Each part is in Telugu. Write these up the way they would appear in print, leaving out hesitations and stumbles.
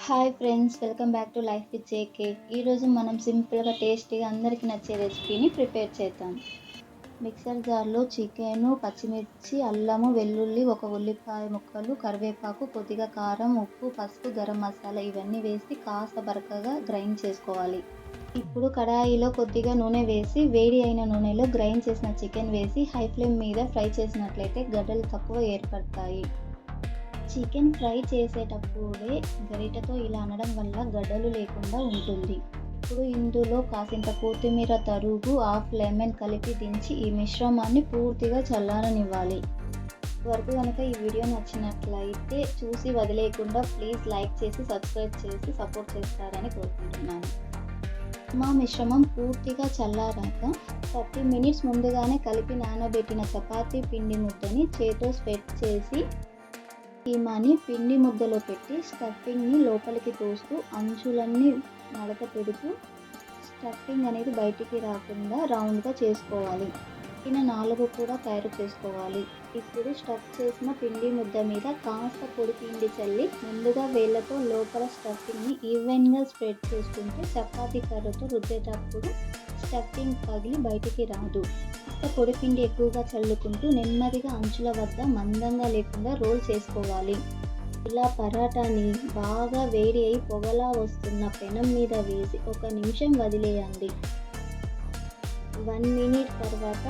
Hi friends, welcome back to life with JK. ఈరోజు మనం సింపుల్గా టేస్టీగా అందరికీ నచ్చే రెసిపీని ప్రిపేర్ చేద్దాం. మిక్సర్ జార్లో చికెను, పచ్చిమిర్చి, అల్లము, వెల్లుల్లి, ఒక ఉల్లిపాయ ముక్కలు, కరివేపాకు, కొద్దిగా కారం, ఉప్పు, పసుపు, గరం మసాలా ఇవన్నీ వేసి కాస్త బరకగా గ్రైండ్ చేసుకోవాలి. ఇప్పుడు కడాయిలో కొద్దిగా నూనె వేసి వేడి అయిన నూనెలో గ్రైండ్ చేసిన చికెన్ వేసి హై ఫ్లేమ్ మీద ఫ్రై చేసినట్లయితే గడ్డలు తక్కువ ఏర్పడతాయి. చికెన్ ఫ్రై చేసేటప్పుడే గరిటెతో ఇలా అనడం వల్ల గడ్డలు లేకుండా ఉంటుంది. ఇప్పుడు ఇందులో కాసింత కొత్తిమీర తరుగు, హాఫ్ లెమన్ కలిపి దించి ఈ మిశ్రమాన్ని పూర్తిగా చల్లారనివ్వాలి. వరకు కనుక ఈ వీడియో నచ్చినట్లయితే చూసి వదిలేయకుండా ప్లీజ్ లైక్ చేసి సబ్స్క్రైబ్ చేసి సపోర్ట్ చేస్తారని కోరుకుంటున్నాను. మా మిశ్రమం పూర్తిగా చల్లారాక 30 మినిట్స్ ముందుగానే కలిపి నానబెట్టిన చపాతీ పిండి ముద్దని చేత్తో స్ప్రెడ్ చేసి కీమాని పిండి ముద్దలో పెట్టి స్టఫింగ్ని లోపలికి తోస్తూ అంచులన్నీ మడత పెడుతూ స్టఫింగ్ అనేది బయటికి రాకుండా రౌండ్గా చేసుకోవాలి. పైన 4 కూడా తయారు చేసుకోవాలి. ఇప్పుడు స్టఫ్ చేసిన పిండి ముద్ద మీద కాస్త పొడి పిండి చల్లి ముందుగా వేళ్ళతో లోపల స్టఫింగ్ని ఈవెన్గా స్ప్రెడ్ చేసుకుంటే చపాతీ కర్రతో రుద్దేటప్పుడు స్టఫింగ్ పగిలి బయటికి రాదు. పొడిపిండి ఎక్కువగా చల్లుకుంటూ నెమ్మదిగా అంచుల వద్ద మందంగా లేకుండా రోల్ చేసుకోవాలి. ఇలా పరాటాని బాగా వేడి అయి పొగలా వస్తున్న పెనం మీద వేసి 1 నిమిషం వదిలేయండి. 1 మినిట్ తర్వాత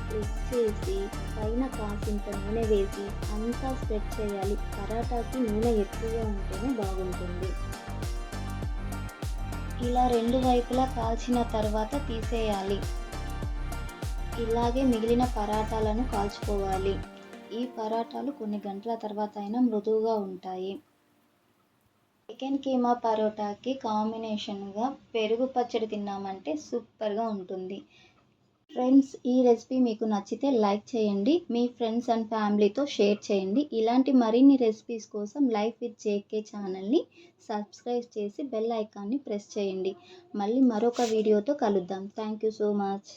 ప్రెస్ చేసి పైన కాసింత నూనె వేసి అంతా స్ప్రెడ్ చేయాలి. పరాటాకి నూనె ఎక్కువగా ఉంటేనే బాగుంటుంది. ఇలా 2 వైపులా కాల్చిన తర్వాత తీసేయాలి. ఇలాగే మిగిలిన పరాటాలను కాల్చుకోవాలి. ఈ పరాటాలు కొన్ని గంటల తర్వాత అయినా మృదువుగా ఉంటాయి. చికెన్ కీమా పరోటాకి కాంబినేషన్గా పెరుగు పచ్చడి తిన్నామంటే సూపర్గా ఉంటుంది. ఫ్రెండ్స్, ఈ రెసిపీ మీకు నచ్చితే లైక్ చేయండి. మీ ఫ్రెండ్స్ అండ్ ఫ్యామిలీతో షేర్ చేయండి. ఇలాంటి మరిన్ని రెసిపీస్ కోసం లైఫ్ విత్ జేకే ఛానల్ని సబ్స్క్రైబ్ చేసి బెల్ ఐకాన్ని ప్రెస్ చేయండి. మళ్ళీ మరొక వీడియోతో కలుద్దాం. Thank you so much.